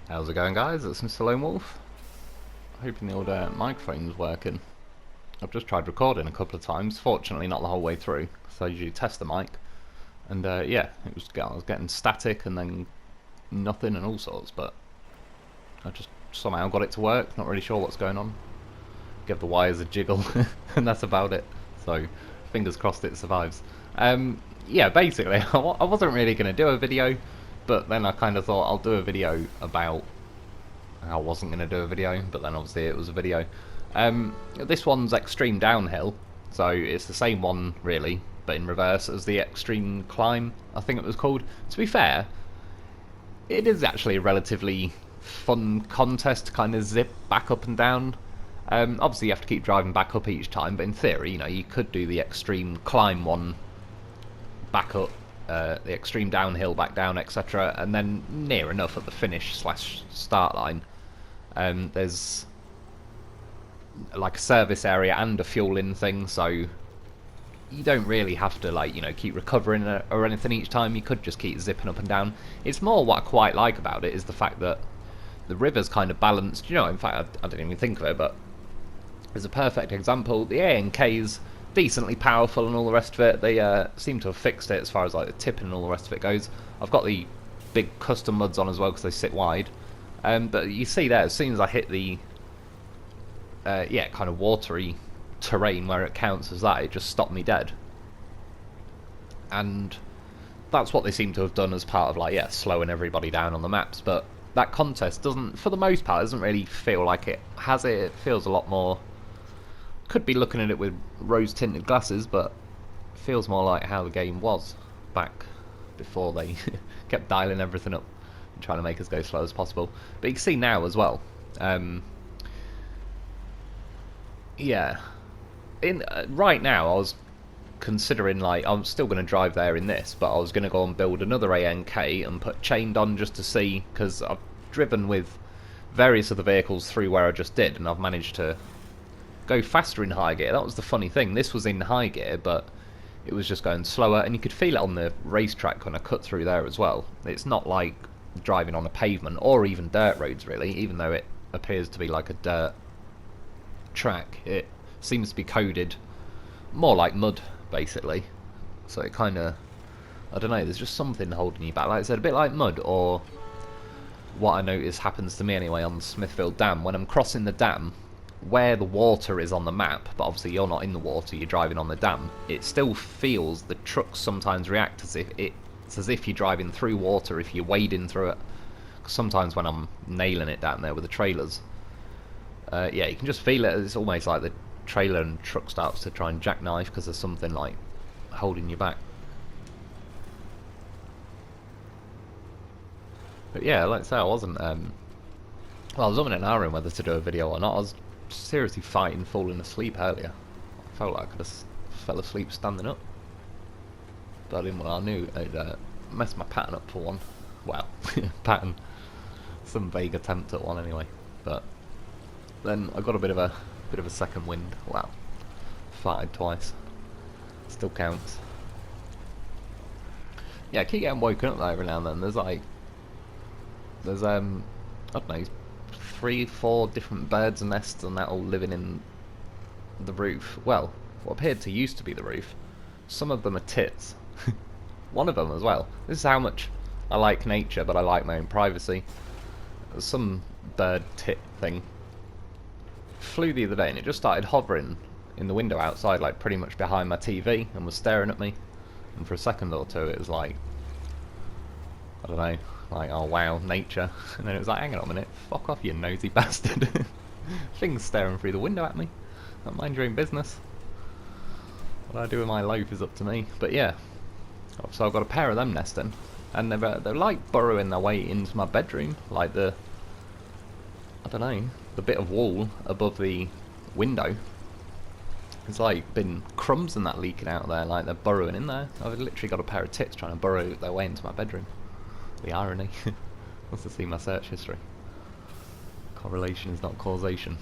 How's it going, guys? It's Mr. Lo4f. Hoping the old microphone's working. I've just tried recording a couple of times, fortunately not the whole way through, so I usually test the mic. And yeah, I was getting static and then nothing and all sorts, but I just somehow got it to work, not really sure what's going on. Give the wires a jiggle, and that's about it. So, fingers crossed it survives. Yeah, basically, I wasn't really going to do a video, but then I kind of thought I'll do a video about I wasn't going to do a video, but then obviously it was a video. This one's extreme downhill, so it's the same one really, but in reverse as the extreme climb, I think it was called. To be fair, it is actually a relatively fun contest to kind of zip back up and down. Obviously you have to keep driving back up each time, but in theory, you know, you could do the extreme climb one back up, the extreme downhill back down, etc., and then near enough at the finish / start line. There's like a service area and a fuel-in thing, so you don't really have to, like, you know, keep recovering or anything each time. You could just keep zipping up and down. It's more what I quite like about it is the fact that the river's kind of balanced. You know, in fact, I didn't even think of it, but as a perfect example, the ANK's decently powerful and all the rest of it. They seem to have fixed it as far as like the tipping and all the rest of it goes. I've got the big custom muds on as well because they sit wide. But you see there, as soon as I hit the yeah, kind of watery terrain where it counts as that, it just stopped me dead. And that's what they seem to have done as part of, like, yeah, slowing everybody down on the maps. But that contest doesn't, for the most part, doesn't really feel like it has it. It feels a lot more, could be looking at it with rose-tinted glasses, but it feels more like how the game was back before they kept dialing everything up and trying to make us go slow as possible. But you can see now as well. Yeah, right now I was considering, like, I'm still going to drive there in this, but I was going to go and build another ANK and put chained on just to see, because I've driven with various other vehicles through where I just did, and I've managed to go faster in high gear. That was the funny thing. This was in high gear, but it was just going slower, and you could feel it on the racetrack when I cut through there as well. It's not like driving on a pavement or even dirt roads really, even though it appears to be like a dirt track. It seems to be coded more like mud basically, so it kind of, I don't know, there's just something holding you back. Like I said, a bit like mud, or what I notice happens to me anyway on Smithfield Dam. When I'm crossing the dam, where the water is on the map, but obviously you're not in the water, you're driving on the dam, it still feels, the trucks sometimes react as if it's as if you're driving through water if you're wading through it. 'Cause sometimes when I'm nailing it down there with the trailers, yeah, you can just feel it. It's almost like the trailer and truck starts to try and jackknife because there's something like holding you back. But yeah, like I say, I wasn't well, I was umming and ahhing whether to do a video or not. I was seriously fighting falling asleep earlier. I felt like I could have fell asleep standing up, but I didn't. Well, I knew it'd mess my pattern up for one. Well, pattern, some vague attempt at one anyway. But then I got a bit of a second wind. Wow, farted twice. Still counts. Yeah, I keep getting woken up there every now and then. There's I don't know, 3-4 different birds' nests and that all living in the roof. Well, what appeared to used to be the roof. Some of them are tits. One of them as well. This is how much I like nature, but I like my own privacy. There's some bird tit thing flew the other day, and it just started hovering in the window outside, like pretty much behind my TV, and was staring at me. And for a second or two, it was like, I don't know, like, oh wow, nature. And then it was like, hang on a minute, fuck off, you nosy bastard. Things staring through the window at me. Don't mind your own business. What I do with my loaf is up to me. But yeah, so I've got a pair of them nesting, and they're like burrowing their way into my bedroom, like the, I don't know, the bit of wall above the window. It's like been crumbs and that leaking out there, like they're burrowing in there. I've literally got a pair of tits trying to burrow their way into my bedroom. The irony. Wants to see my search history. Correlation is not causation.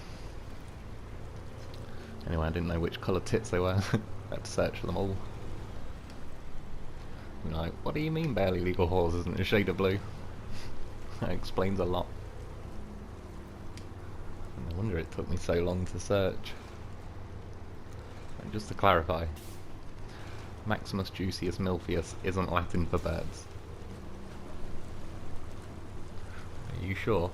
Anyway, I didn't know which colour tits they were. I had to search for them all. I'm like, what do you mean barely legal horse isn't a shade of blue? That explains a lot. No wonder it took me so long to search. And just to clarify, Maximus Juicius Milpheus isn't Latin for birds. Are you sure?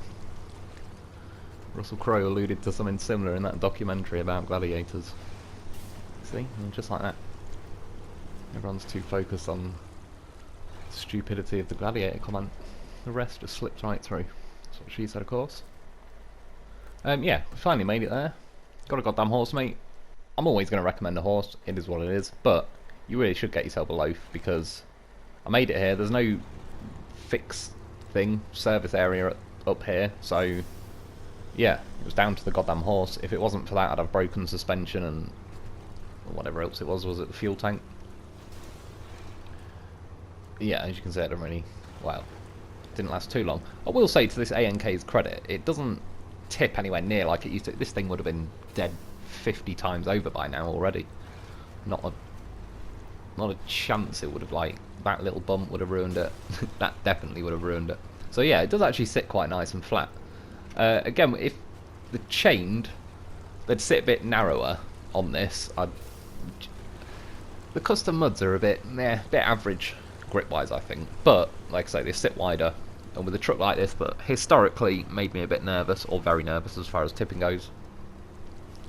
Russell Crowe alluded to something similar in that documentary about gladiators. See? And just like that. Everyone's too focused on the stupidity of the gladiator comment. The rest just slips right through. That's what she said, of course. Yeah, we finally made it there. Got a goddamn horse, mate. I'm always going to recommend a horse. It is what it is. But you really should get yourself a loaf, because I made it here. There's no fixed thing, service area up here. So, yeah, it was down to the goddamn horse. If it wasn't for that, I'd have broken suspension and whatever else it was it the fuel tank? Yeah, as you can see, it didn't really, well, didn't last too long. I will say, to this ANK's credit, it doesn't tip anywhere near like it used to. This thing would have been dead 50 times over by now already. Not a chance it would have, like, that little bump would have ruined it. That definitely would have ruined it. So yeah, it does actually sit quite nice and flat. Again, if the chained, they'd sit a bit narrower on this. The custom muds are a bit average grip-wise, I think. But, like I say, they sit wider. And with a truck like this that historically made me a bit nervous, or very nervous as far as tipping goes,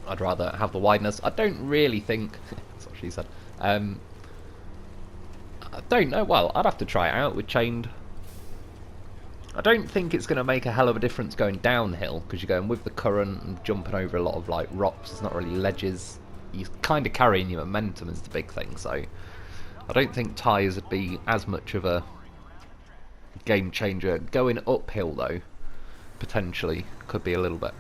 I'd rather have the wideness. I don't really think... that's what she said. I don't know. Well, I'd have to try it out with chained. I don't think it's going to make a hell of a difference going downhill, because you're going with the current and jumping over a lot of, like, rocks. It's not really ledges. You're kind of carrying your momentum is the big thing, so I don't think tyres would be as much of a game changer. Going uphill, though, potentially could be a little bit.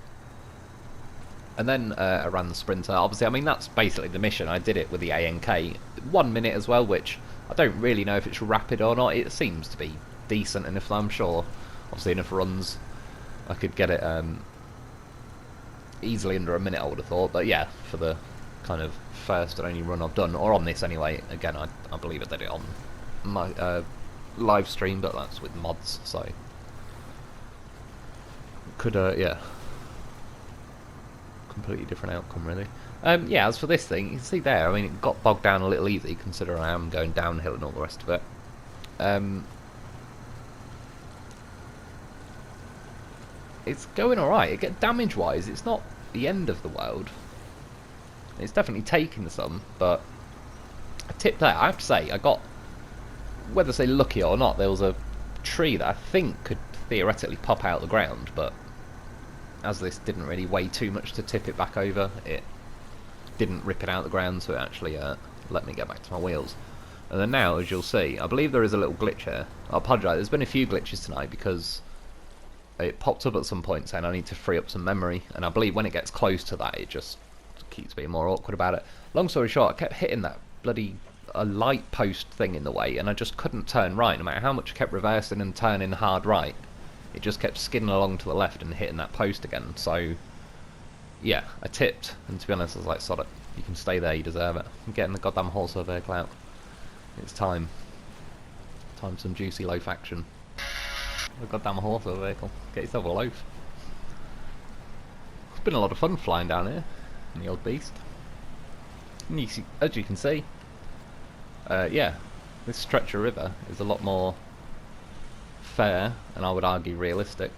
And then I ran the Sprinter. Obviously, I mean, that's basically the mission. I did it with the ANK. 1 minute as well, which I don't really know if it's rapid or not. It seems to be decent enough, I'm sure. Obviously, enough runs, I could get it easily under a minute, I would have thought. But yeah, for the kind of first and only run I've done, or on this anyway, again, I believe I did it on my live stream, but that's with mods, so could yeah, completely different outcome really. Yeah, as for this thing, you can see there, I mean, it got bogged down a little easy considering I am going downhill and all the rest of it. It's going alright. Damage wise, it's not the end of the world. It's definitely taking some, but a tip there, I have to say, I got, whether say lucky or not, there was a tree that I think could theoretically pop out of the ground, but as this didn't really weigh too much to tip it back over, it didn't rip it out of the ground, so it actually let me get back to my wheels. And then now, as you'll see, I believe there is a little glitch here. I apologise, there's been a few glitches tonight because it popped up at some point saying I need to free up some memory, and I believe when it gets close to that, it just keeps being more awkward about it. Long story short, I kept hitting that bloody light post thing in the way, and I just couldn't turn right. No matter how much I kept reversing and turning hard right, it just kept skidding along to the left and hitting that post again. So yeah, I tipped, and to be honest, I was like, sod it, you can stay there, you deserve it. I'm getting the goddamn horse vehicle out. It's time. Time for some juicy loaf action. A goddamn horse vehicle. Get yourself a loaf. It's been a lot of fun flying down here in the old beast. And you see, as you can see, yeah, this stretch of river is a lot more fair, and I would argue realistic.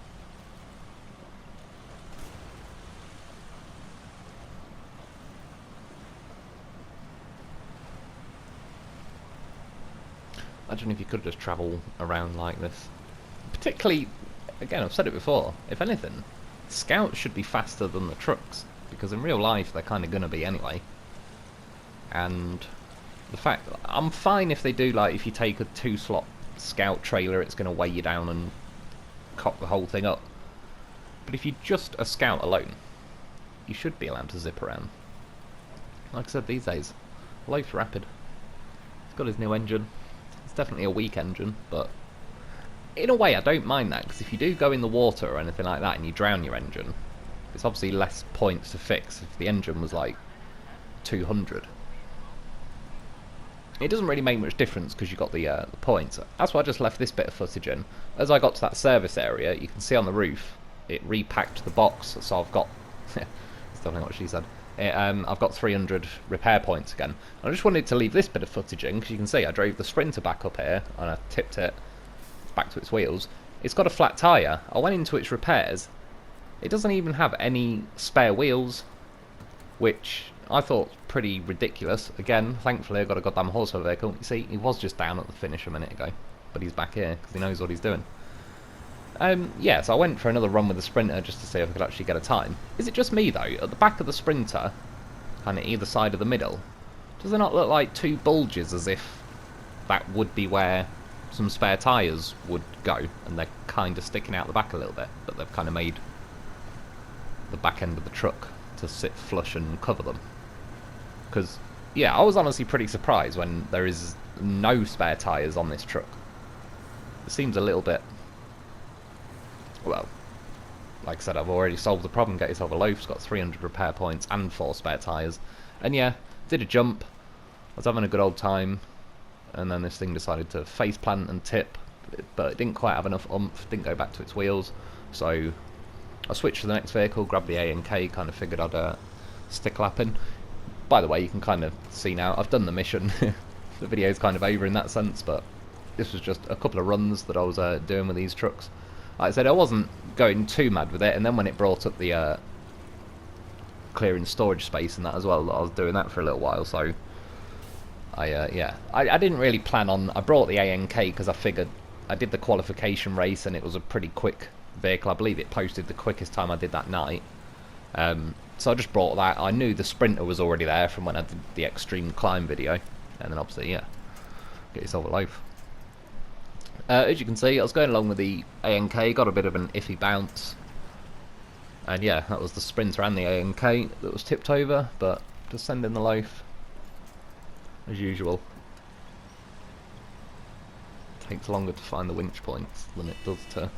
Imagine if you could just travel around like this. Particularly, again, I've said it before, if anything, scouts should be faster than the trucks, because in real life they're kind of going to be anyway. And the fact, I'm fine if they do, like, if you take a 2-slot scout trailer, it's going to weigh you down and cock the whole thing up. But if you're just a scout alone, you should be allowed to zip around. Like I said, these days, Loaf's rapid. He's got his new engine. It's definitely a weak engine, but in a way I don't mind that, because if you do go in the water or anything like that and you drown your engine, it's obviously less points to fix if the engine was like 200. It doesn't really make much difference because you've got the points. That's why I just left this bit of footage in. As I got to that service area, you can see on the roof it repacked the box, so I've got That's definitely what she said. I've got 300 repair points again. I just wanted to leave this bit of footage in, because you can see I drove the Sprinter back up here, and I tipped it back to its wheels. It's got a flat tyre. I went into its repairs. It doesn't even have any spare wheels, which I thought was pretty ridiculous. Again, thankfully I got a goddamn horse for the vehicle. You see, he was just down at the finish a minute ago, but he's back here, because he knows what he's doing. Yeah, so I went for another run with the Sprinter just to see if I could actually get a time. Is it just me, though? At the back of the Sprinter, and at either side of the middle, does it not look like two bulges, as if that would be where some spare tyres would go, and they're kind of sticking out the back a little bit, but they've kind of made the back end of the truck to sit flush and cover them? Because, yeah, I was honestly pretty surprised when there is no spare tyres on this truck. It seems a little bit... Well, like I said, I've already solved the problem. Get yourself a loaf. It's got 300 repair points and 4 spare tyres. And yeah, did a jump. I was having a good old time. And then this thing decided to face plant and tip. But it didn't quite have enough oomph. Didn't go back to its wheels. So I switched to the next vehicle, grabbed the ANK. Kind of figured I'd stick lapping. By the way, you can kind of see now, I've done the mission. The video's kind of over in that sense. But this was just a couple of runs that I was doing with these trucks. Like I said, I wasn't going too mad with it, and then when it brought up the clearing storage space and that as well, I was doing that for a little while, so yeah. I didn't really plan on... I brought the ANK because I figured I did the qualification race and it was a pretty quick vehicle. I believe it posted the quickest time I did that night. So I just brought that. I knew the Sprinter was already there from when I did the extreme climb video, and then obviously, yeah, get yourself a loaf. As you can see, I was going along with the ANK, got a bit of an iffy bounce. And yeah, that was the Sprinter and the ANK that was tipped over, but just send in the loaf. As usual. Takes longer to find the winch points than it does to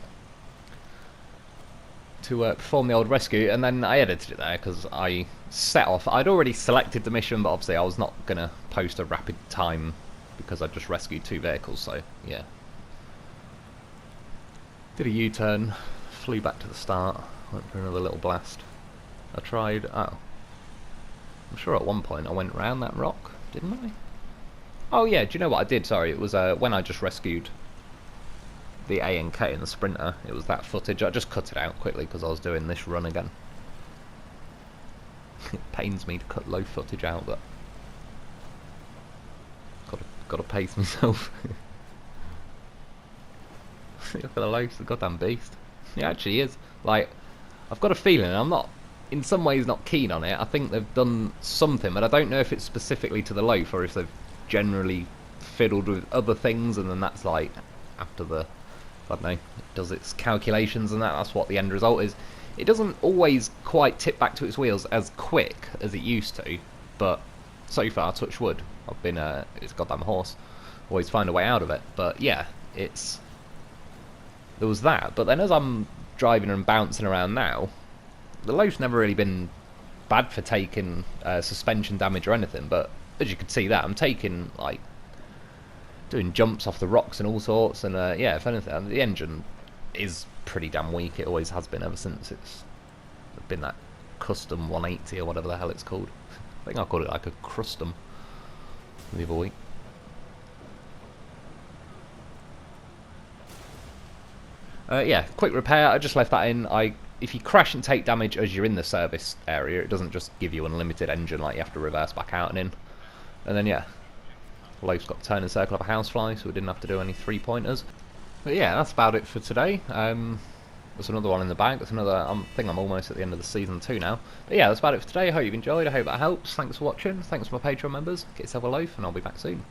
perform the old rescue, and then I edited it there because I set off. I'd already selected the mission, but obviously I was not going to post a rapid time because I just rescued 2 vehicles, so yeah. Did a U-turn, flew back to the start, went for another little blast. I tried... oh. I'm sure at one point I went round that rock, didn't I? Oh yeah, do you know what I did? Sorry, it was when I just rescued the ANK and the Sprinter. It was that footage. I just cut it out quickly because I was doing this run again. It pains me to cut low footage out, but... Gotta pace myself. Look at the loaf, the goddamn beast. It actually is. Like, I've got a feeling, I'm not, in some ways, not keen on it. I think they've done something, but I don't know if it's specifically to the loaf or if they've generally fiddled with other things, and then that's like, after the, I don't know, it does its calculations and that's what the end result is. It doesn't always quite tip back to its wheels as quick as it used to, but so far, touch wood, I've been, it's a goddamn horse. Always find a way out of it, but yeah, it's... There was that, but then as I'm driving and bouncing around now, the loaf's never really been bad for taking suspension damage or anything, but as you can see that, I'm taking, like, doing jumps off the rocks and all sorts, and yeah, if anything, the engine is pretty damn weak. It always has been ever since it's been that custom 180 or whatever the hell it's called. I think I called it like a crustum the other week. Yeah, quick repair, I just left that in. If you crash and take damage as you're in the service area, it doesn't just give you unlimited engine, like you have to reverse back out and in. And then yeah, Loaf's got turn and circle of a housefly, so we didn't have to do any 3-pointers. But yeah, that's about it for today. There's another one in the bag, there's another, I think I'm almost at the end of the season 2 now. But yeah, that's about it for today, I hope you've enjoyed, I hope that helps. Thanks for watching, thanks to my Patreon members, get yourself a loaf, and I'll be back soon.